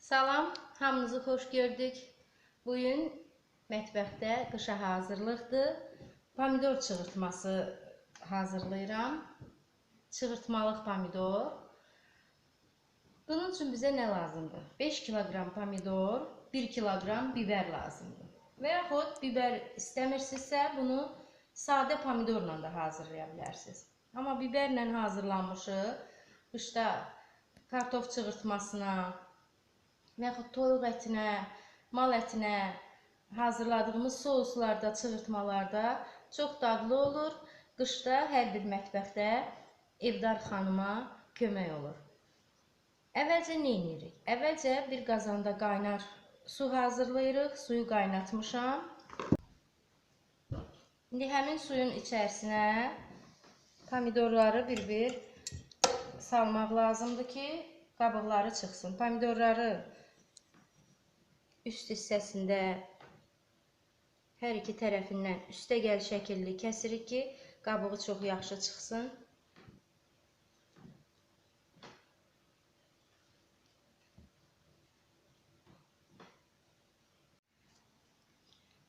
Salam, hamınızı xoş gördük. Bugün mətbəxdə qışa hazırlıqdır. Pomidor çığırtması hazırlayıram. Çığırtmalıq pomidor. Bunun üçün bizə nə lazımdır? 5 kiloqram pomidor, 1 kiloqram biber lazımdır. Və yaxud biber istəmirsinizsə, bunu sadə pomidorla da hazırlaya bilərsiniz. Amma biberlə hazırlanmışı qışda kartof çığırtmasına və yaxud toyuq ətinə, mal ətinə hazırladığımız soslarda, çığırtmalarda çox dadlı olur. Qışda hər bir mətbəxdə evdar xanıma kömək olur. Əvvəlcə nə edirik? Əvvəlcə bir qazanda qaynar su hazırlayırıq. Suyu qaynatmışam. İndi həmin suyun içərisinə pomidorları bir-bir salmaq lazımdır ki, qabıqları çıxsın. Pomidorları üst hissəsində hər iki tərəfindən üstəgəl şəkilli kəsirik ki, qabığı çox yaxşı çıxsın.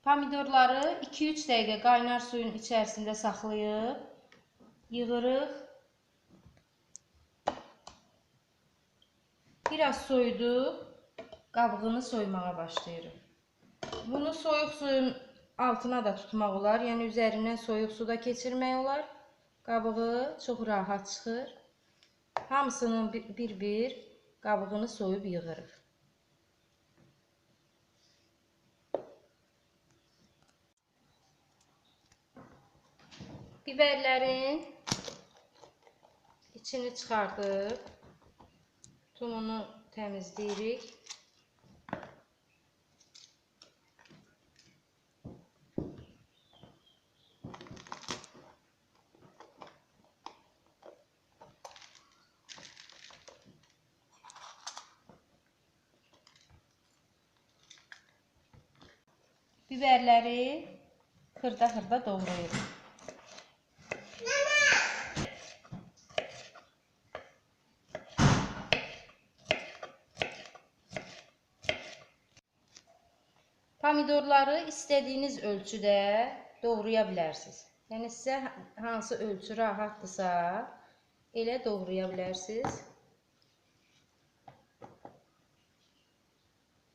Pomidorları 2-3 dəqiqə qaynar suyun içərisində saxlayıb, yığırıq. Biraz soyudu, qabığını soymağa başlayırıq. Bunu soyuq suyun altına da tutmaq olar, yəni üzərindən soyuq suda keçirmək olar. Qabığı çox rahat çıxır. Hamısının bir-bir qabığını soyub yığırıq. Biberlərin içini çıxardıb, tumunu təmizləyirik. Biberləri xırda-xırda doğrayırıq. Pomidorları istədiyiniz ölçüdə doğraya bilərsiniz. Yəni sizə hansı ölçü rahatdırsa, elə doğraya bilərsiniz.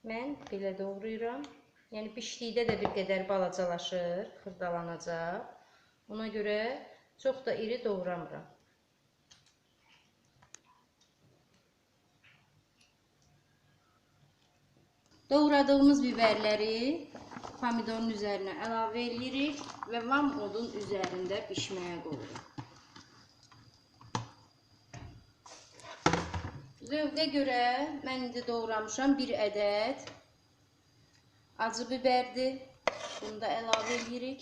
Mən belə doğrayıram. Yəni bişdikdə də bir qədər balacalaşır, xırdalanacaq. Ona görə çox da iri doğramıram. Doğradığımız biberləri pomidorun üzərinə əlavə edirik və vam odun üzərində bişməyə qoyuruq. Zövqə görə mən indi doğramışam 1 ədəd acı biberdir. Bunu da əlavə edirik.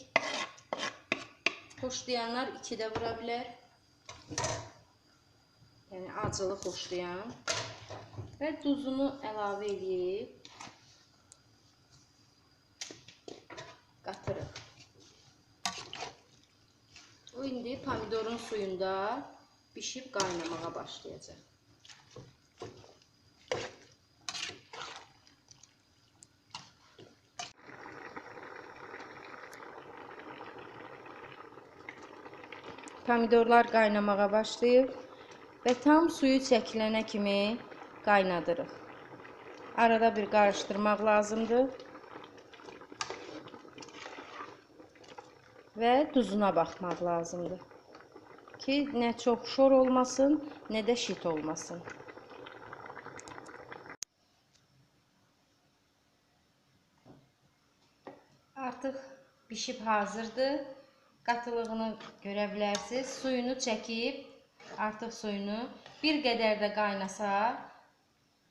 Xoşlayanlar 2 də vura bilər. Yəni acılı xoşlayan. Və duzunu əlavə edib qatırıq. O indi pomidorun suyunda bişib qaynamağa başlayacaq. Pomidorlar qaynamağa başlayıb və tam suyu çəkilənə kimi qaynadırıq. Arada bir qarışdırmaq lazımdır. Və duzuna baxmaq lazımdır ki, nə çox şor olmasın, nə də şit olmasın. Artıq bişib hazırdır. Qatılığını görə bilərsiniz. Suyunu çəkib, artıq suyunu bir qədər də qaynasa,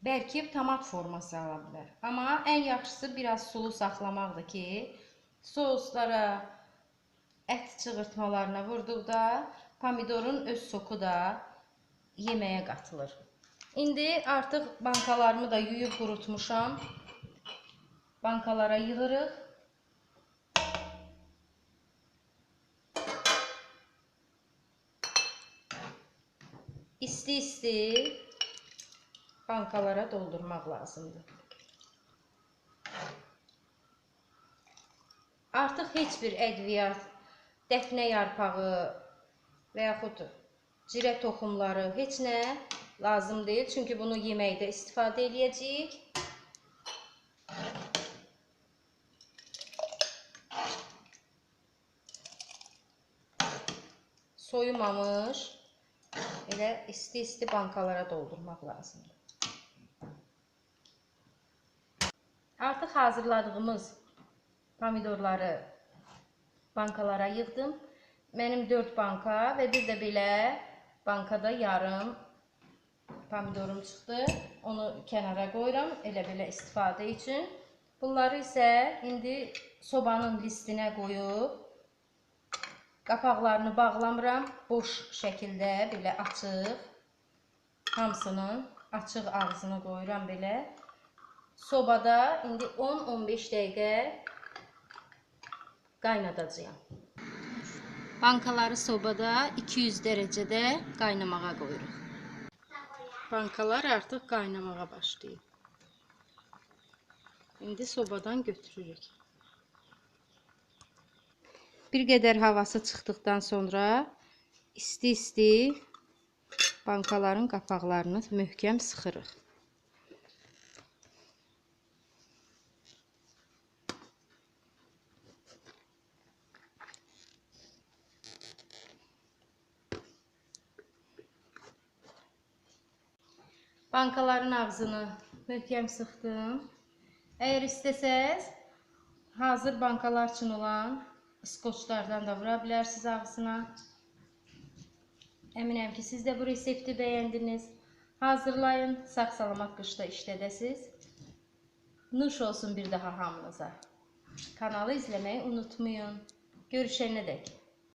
bəlkə tomat forması ala bilər. Amma ən yaxşısı biraz sulu saxlamaqdır ki, soslara, ət çığırtmalarına vurduqda pomidorun öz soku da yeməyə qatılır. İndi artıq bankalarımı da yuyub qurutmuşam. Bankalara yığırıq. İsti-isti bankalara doldurmaq lazımdır. Artıq heç bir ədviyyat, dəfnə yarpağı və yaxud cirə toxumları heç nə lazım deyil. Çünki bunu yeməkdə istifadə edəcəyik. Soyumamış, elə isti-isti bankalara doldurmaq lazımdır. Artıq hazırladığımız pomidorları bankalara yığdım. Mənim 4 banka və bir də belə bankada yarım pomidorum çıxdı. Onu kənara qoyuram, elə-belə istifadə üçün. Bunları isə indi sobanın listinə qoyub, qapaqlarını bağlamıram. Boş şəkildə, belə açıq, hamısının açıq ağzını qoyuram belə. Sobada indi 10-15 dəqiqə qaynadacağım. Bankaları sobada 200 dərəcədə qaynamağa qoyuruq. Bankalar artıq qaynamağa başlayıb. İndi sobadan götürürük. Bir qədər havası çıxdıqdan sonra isti-isti bankaların qapaqlarını möhkəm sıxırıq. Bankaların ağzını möhkəm sıxdım. Əgər istəsəz, hazır bankalar üçün olan skoçlardan da vura bilərsiniz ağzına. Əminəm ki, siz də bu resepti bəyəndiniz. Hazırlayın, sağ-salamat qışda işlədəsiniz. Nuş olsun bir daha hamınıza. Kanalı izləməyi unutmayın. Görüşənədək.